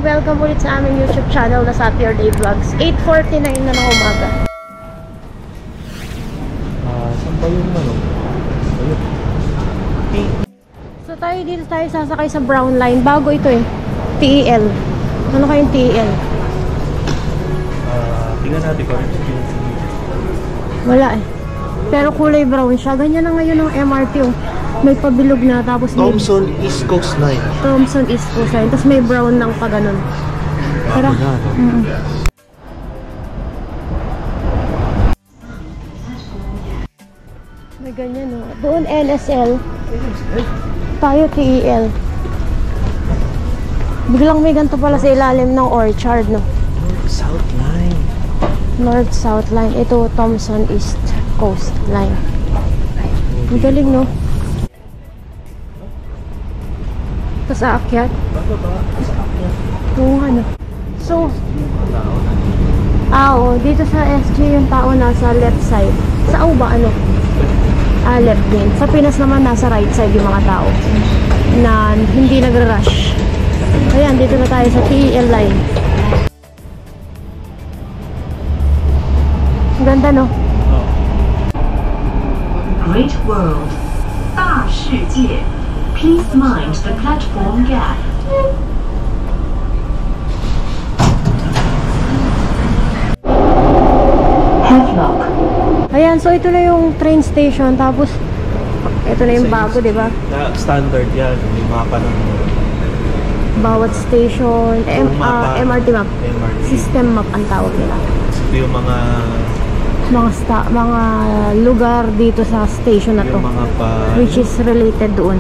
Welcome ulit sa aming YouTube channel na Happy Your Day Vlogs. 8:49 na ng umaga. Saan ba yung ano? So dito tayo sasakay sa Brown Line. Bago ito eh. TEL. Ano kayong TEL? Tingnan natin kung wala eh. Pero kulay brown siya. Ganyan na ngayon ng MRT oh. May pabilog na tapos Thompson East Coast Line. Thompson East Coast Line. Tapos may brown ng pa ganun. Tara. May ganyan oh. Doon NSL. Tayo TEL. Biglang may ganito pala sa ilalim ng Orchard no. South Line. North-South Line. Ito Thompson East Coast Line. Ang galing no. Tapos aakyat. Oo ano. So oo, dito sa SG yung tao nasa left side. Sa ba ano? Left din. Sa Pinas naman nasa right side yung mga tao na hindi nagra-rush. Ayan, dito na tayo sa TEL line. Ang ganda no? Great world. 大世界. Please mind the platform gap. Havelock. Ayan, so ito na yung train station. Tapos, ito na yung bago, di ba? Standard yan. May mapa ng bawat station. MRT map. System map ang tawag nila. Ito yung mga lugar dito sa station na to. Yung mga which is related doon.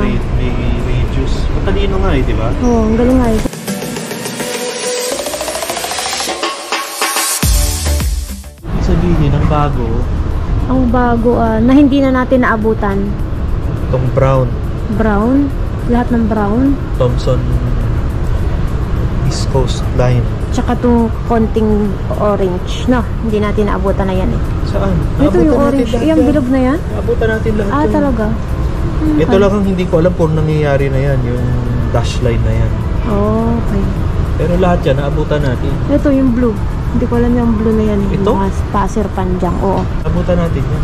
May radius. Matalino nga eh, di ba? Oo, ang galing nga eh. Sabihin, ang bago. Ang bago na hindi na natin naabutan. Itong brown. Brown? Lahat ng brown? Thompson East Coast Line. Tsaka itong konting orange. No, hindi natin naabutan na yan eh. Saan? Ito yung orange. Yung bilog na yan? Naabutan natin lahat. Talaga? Ito lang ang hindi ko alam kung nangyayari na yan. Yung dash line na yan. Oh, okay. Pero lahat yan, naabutan natin. Ito yung blue. Hindi ko alam yung blue na yan. Ito? Yung mga pasir panjang. Oo. Naabutan natin yan.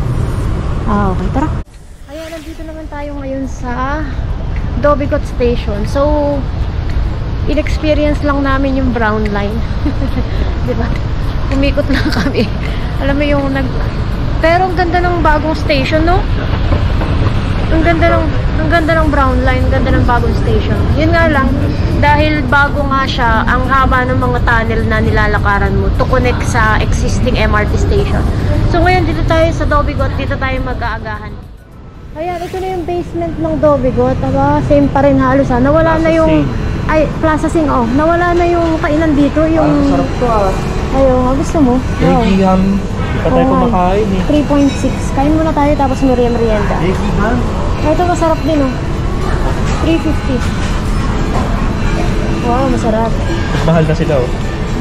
Okay. Tara. Ayan, nandito naman tayo ngayon sa Dobigot Station. So, in-experience lang namin yung brown line. Diba? Umikot lang kami. Alam mo yung pero ang ganda ng bagong station, no? Ang ganda ng brown line, ang ganda ng bagong station. Yun nga lang, dahil bago nga siya, ang haba ng mga tunnel na nilalakaran mo to connect sa existing MRT station. So ngayon dito tayo sa Dobigot, dito tayo mag-aagahan. Ayan, ito na yung basement ng Dobigot. Aba, same pa rin halos ha. Nawala na yung Plaza Sing, oh. Nawala na yung kainan dito, yung sarap to ayun, gusto mo? Egiham. Hindi pa tayo kumakain eh. 3.6. Kain muna tayo tapos merienda. Egiham. Ito masarap din oh. 350. Wow, masarap. Mas mahal na sila oh.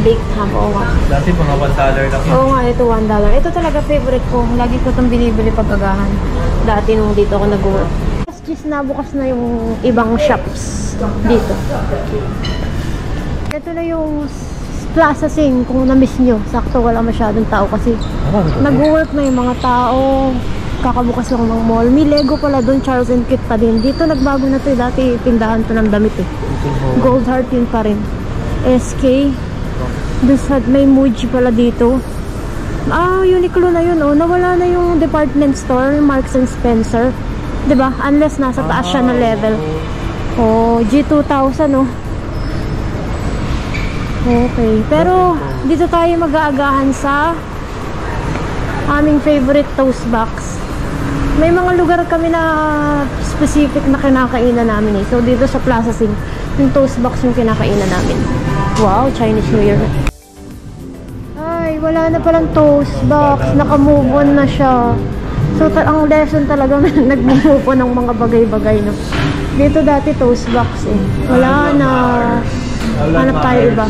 Baked ham, oo nga. Dati mga $1 lang yun. Oo nga, ito $1. Ito talaga favorite ko. Lagi ko itong binibili pag-agahan. Dati nung dito ako nag-work. Just nabukas na yung ibang shops dito. Ito na yung Plaza Sing, kung na-miss nyo. Sakto wala masyadong tao kasi nag-work na yung mga tao. Kakabukas lang ng mall. May Lego pala doon, Charles & Kit pa din. Dito nagbago na to. Dati tindahan to ng damit eh. Gold Heart yun pa rin. SK. May Muji pala dito. Uniqlo na yun oh. Nawala na yung department store, Marks & Spencer. Diba? Unless nasa taas siya na level. Oh, G2000 oh. Okay. Pero dito tayo mag-aagahan sa aming favorite toast box. May mga lugar kami na specific na kinakainan namin eh. So dito sa Plaza Sing, yung toast box yung kinakainan namin. Wow, Chinese New Year. Ay, wala na palang toast box. Naka-move on na siya. So ang lesson talaga nag-move on ng mga bagay-bagay no. Dito dati toast box eh. Wala na. Hanap tayo iba.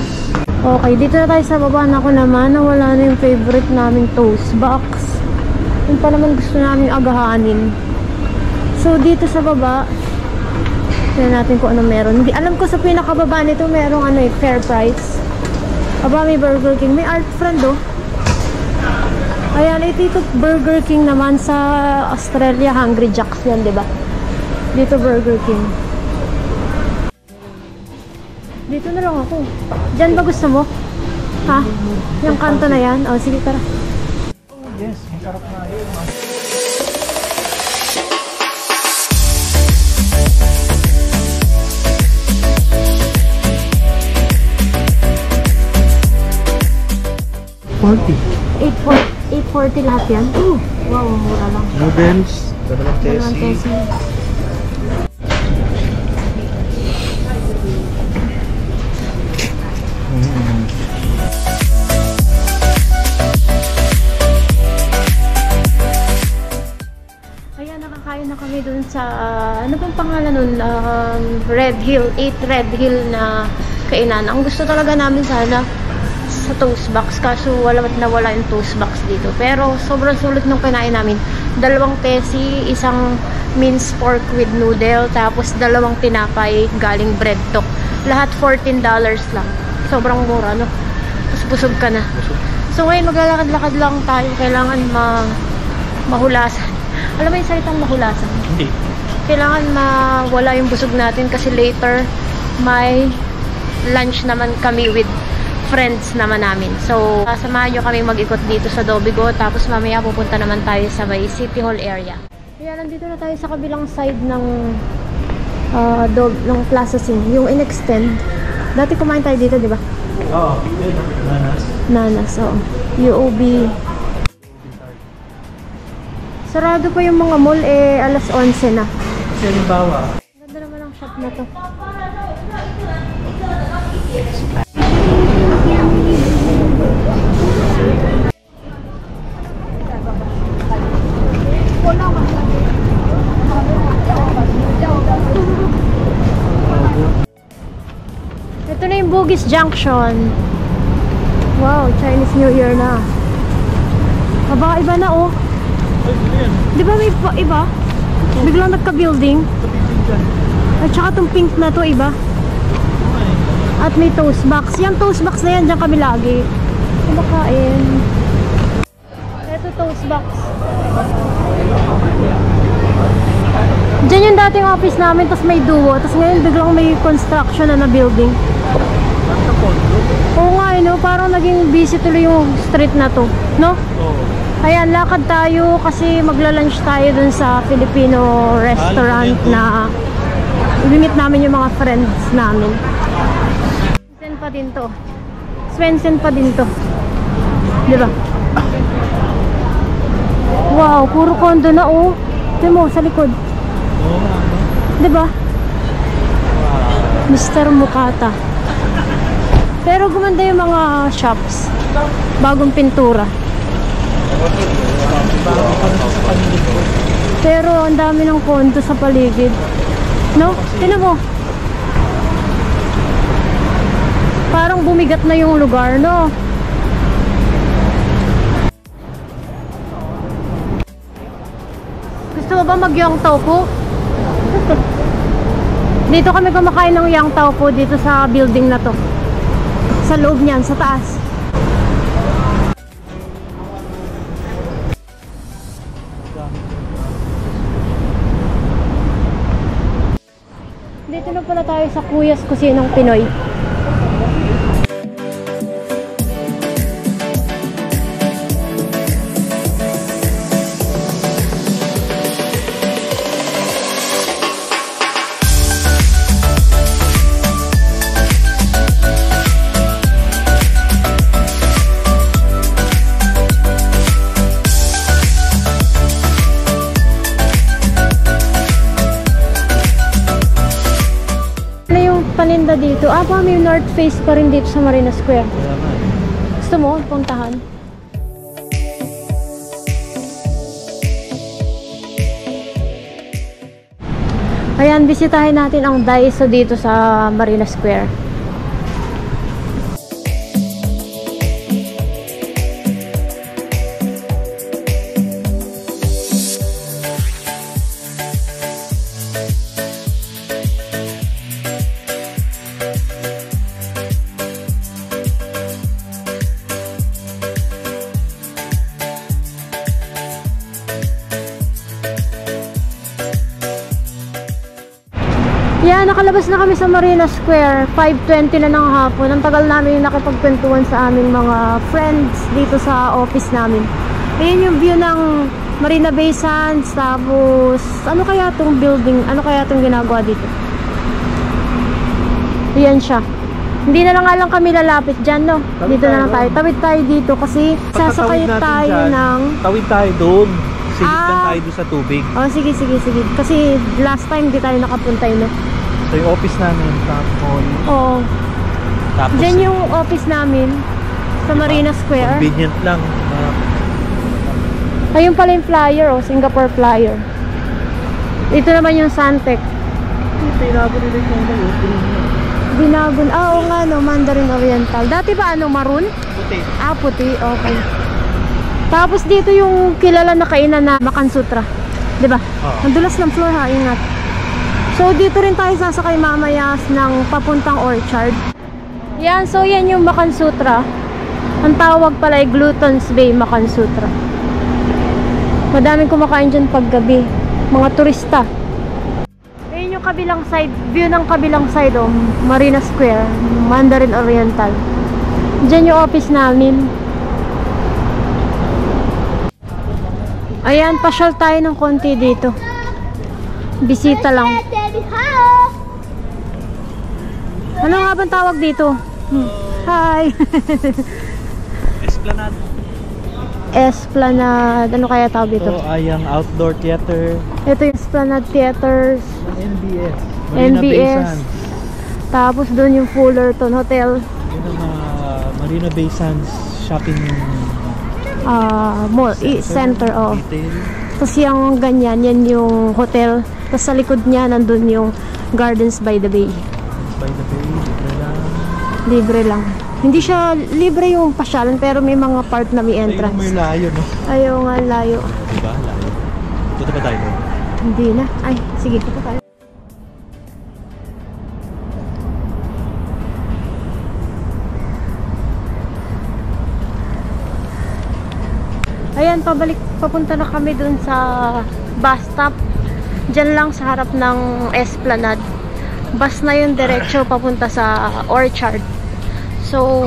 Okay, dito na tayo sa baba na ko naman. Wala na yung favorite naming toast box. Yung pa naman gusto namin agahanin. So dito sa baba Tignan natin kung ano meron. Hindi, alam ko sa pinakababa nito merong ano eh, fair price. Aba, may Burger King. May Art Friend oh. Ayan, ito Burger King naman sa Australia. Hungry Jacks yan, diba? Dito Burger King. Dito na lang ako. Diyan ba gusto mo? Ha? Yung kanto na yan? O, sige, tara. Yes, masarap na yun. $840 lahat yan? Ooh, wow, mura lang. Noodles, dalawang Dalawang tesi. tesi. Ayan, nakakain na kami dun sa, ano bang pangalan nun? Red Hill, 8 Red Hill na kainan. Ang gusto talaga namin sana sa toast box, kaso wala yung toast box dito. Pero sobrang sulit nung kinain namin. 2 tesi, isang minced pork with noodle, tapos 2 tinapay galing bread talk. Lahat $14 lang. Sobrang mura, no? Tapos busog ka na. So ngayon maglalakad-lakad lang tayo. Kailangan mahulasan. Alam mo yung salitang mahulasan? Hindi. Kailangan mawala yung busog natin kasi later may lunch naman kami with friends naman namin. So, samahan nyo kami mag-ikot dito sa Dobigo. Tapos mamaya pupunta naman tayo sa may City Hall area. Kaya nandito na tayo sa kabilang side ng Plaza Sing. Yung in-extend. Dati kumain tayo dito, di ba? Oo, nanas. Nanas, oo. UOB. Sarado pa yung mga mall, eh, alas 11 na. Kasi halimbawa, Ganda naman ang shop na to. Ito na yung Bugis Junction. Wow, Chinese New Year na. Aba, iba na oh. Di ba may iba? Biglang nagka-building. At saka itong pink na to, iba. At may toast box. Yung toast box na yan, dyan kami lagi. Kumakain. Ito toast box. Dyan yung dating office namin, tapos may duo. Tapos ngayon biglang may construction na building. Oo nga, no? Parang naging busy tuloy yung street na to. No? oo. Ayan, lakad tayo kasi magla-lunch tayo dun sa Filipino restaurant na limit namin yung mga friends namin. Swensen pa din to. Swensen pa din to. Diba? Wow, puro condo na oh. Tignan mo, sa likod. Oo nga, no? Diba? Mr. Mukata. Pero gumanda yung mga shops. Bagong pintura. Pero ang dami ng condo sa paligid. No? Tignan mo. Parang bumigat na yung lugar, no? Gusto mo ba mag-yang tao po? Dito kami kumakain ng yang tao po dito sa building na to. Sa loob niyan, sa taas. Dito na pala tayo sa Kuya's Kusinang Pinoy. Paninda dito. Pa may North Face pa rin dito sa Marina Square. Gusto mo puntahan? Ayan, bisitahin natin ang Daiso dito sa Marina Square. Ayan, nakalabas na kami sa Marina Square. 5:20 na ng hapon. Ang tagal namin yung nakipagkwentuhan sa aming mga friends dito sa office namin. Ayan yung view ng Marina Bay Sands. Tapos, ano kaya itong building? Ano kaya itong ginagawa dito? Ayan siya. Hindi na nga lang kami lalapit dyan, no? Dito na lang tayo. Tawid tayo dito kasi sasakay tayo ng... Tawid tayo doon. Silip lang tayo doon sa tubig. Oh, sige. Kasi last time di tayo nakapunta yun, no? Ito yung office namin. Oo. Tapos Dyan yung office namin sa Marina Square. convenient lang. Ayun pala yung flyer, oh. Singapore flyer. Ito naman yung Suntec. Binagon. Oo nga, no. Mandarin Oriental. Dati ba ano, maroon? Puti. Puti. Okay. Tapos dito yung kilala na kainan na Makansutra. Diba? Ang dulas ng floor, ha? Ingat. So dito rin tayo sasakay mamaya ng papuntang Orchard. Yan. So yan yung Makansutra. Ang tawag pala ay Glutton's Bay Makansutra. Madaming kumakain dyan paggabi. Mga turista. Ayun yung kabilang side. View ng kabilang side, oh. Marina Square. Mandarin Oriental. Dyan yung office namin. Ayan, pasyal tayo ng konti dito. Bisita lang. Ano nga bang tawag dito? Hi! Esplanade. Esplanade. Ano kaya tawag dito? Ito ay ang outdoor theater. Ito yung Esplanade Theaters. NBS. Marina Bay NBS. Sands. Tapos doon yung Fullerton Hotel. Yun ang Marina Bay Sands shopping Mall. Center. Oh. Retail. Tapos yung ganyan, yan yung hotel. Tapos sa likod niya, nandun yung Gardens by the Bay. By the Bay. Libre lang. Libre lang. Hindi siya libre yung pasyalan, pero may mga part na may entrance. May layo, no? Ayaw nga, layo. Diba? Layo. Punta pa tayo. Hindi na. Ay, sige. Punta tayo. Ayan, papunta na kami dun sa bus stop. Diyan lang sa harap ng Esplanade. Bus na yun, diretso papunta sa Orchard. So,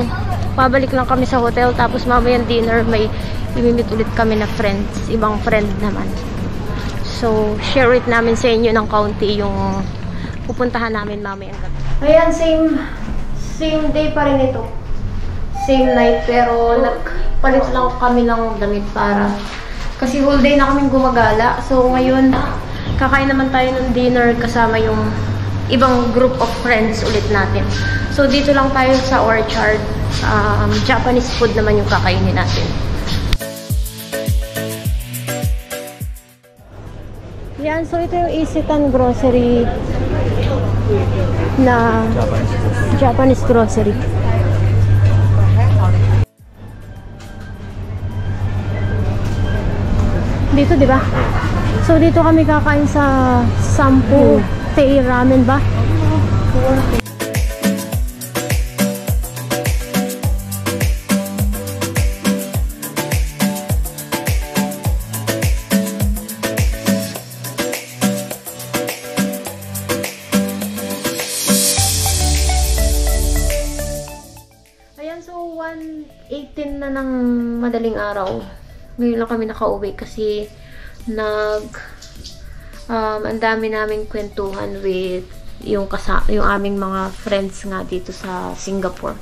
pabalik lang kami sa hotel. Tapos mamayang dinner, may imimit ulit kami na friends. Ibang friend naman. So, share it namin sa inyo ng kaunti yung pupuntahan namin mamayang gabi. Ayan, same day pa rin ito. Same night, pero nagpalit lang kami ng damit para kasi whole day na kaming gumagala. So ngayon, kakain naman tayo ng dinner kasama yung ibang group of friends ulit natin. So dito lang tayo sa Orchard. Japanese food naman yung kakainin natin. Yan, so ito yung Isetan Grocery na Japanese grocery. Dito, di ba? So, dito kami kakain sa Sampu Tei Ramen ba? Ayan, so 1:18 na ng madaling araw. Ngayon lang kami nakauwi kasi ang dami naming kwentuhan with yung aming mga friends nga dito sa Singapore.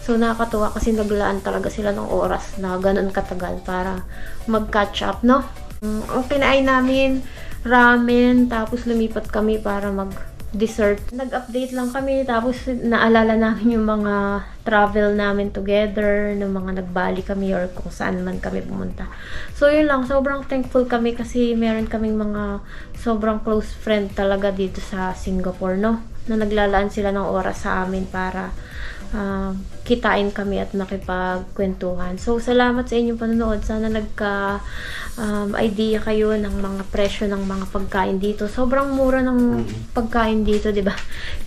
So nakakatuwa kasi naglaan talaga sila ng oras na ganun katagal para mag-catch up, no? Ang kinain namin ramen, tapos lumipat kami para mag-dessert. Nag-update lang kami, tapos naalala namin yung mga travel namin together, ng mga nagbali kami or kung saan man kami pumunta. So yun lang, sobrang thankful kami kasi meron kaming mga sobrang close friend talaga dito sa Singapore, no? Na naglalaan sila ng oras sa amin para kitain kami at makipagkwentuhan. So salamat sa inyong panonood. Sana idea kayo ng mga presyo ng mga pagkain dito. Sobrang mura ng pagkain dito, 'di ba?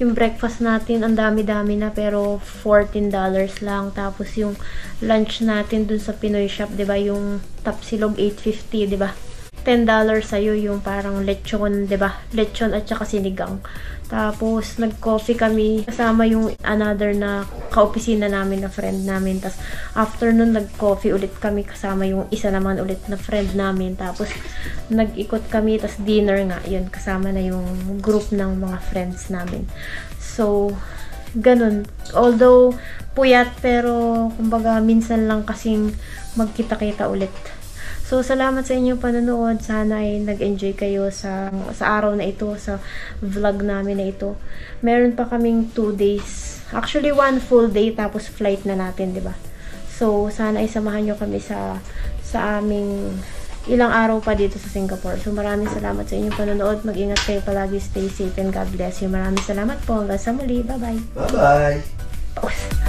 Yung breakfast natin ang dami-dami na pero $14 lang. Tapos yung lunch natin dun sa Pinoy shop, 'di ba? Yung Tapsilog $8.50, 'di ba? $10 sa'yo yung parang lechon, 'di ba? Lechon at saka sinigang. Tapos, nag-coffee kami. Kasama yung another na kaopisina namin na friend namin. Tapos, after nun, nag-coffee ulit kami. Kasama yung isa naman ulit na friend namin. Tapos, nag-ikot kami. Tapos, dinner nga. Yun, kasama na yung group ng mga friends namin. So, ganun. Although, puyat, pero, kumbaga, minsan lang kasing magkita-kita ulit. So, salamat sa inyong panonood. Sana ay nag-enjoy kayo sa araw na ito, sa vlog namin na ito. Meron pa kaming 2 days. Actually, 1 full day, tapos flight na natin, di ba? So, sana ay samahan nyo kami sa aming ilang araw pa dito sa Singapore. So, maraming salamat sa inyong panonood. Mag-ingat kayo palagi. Stay safe and God bless you. Maraming salamat po. Hanggang sa muli. Bye-bye. Bye-bye! Pause.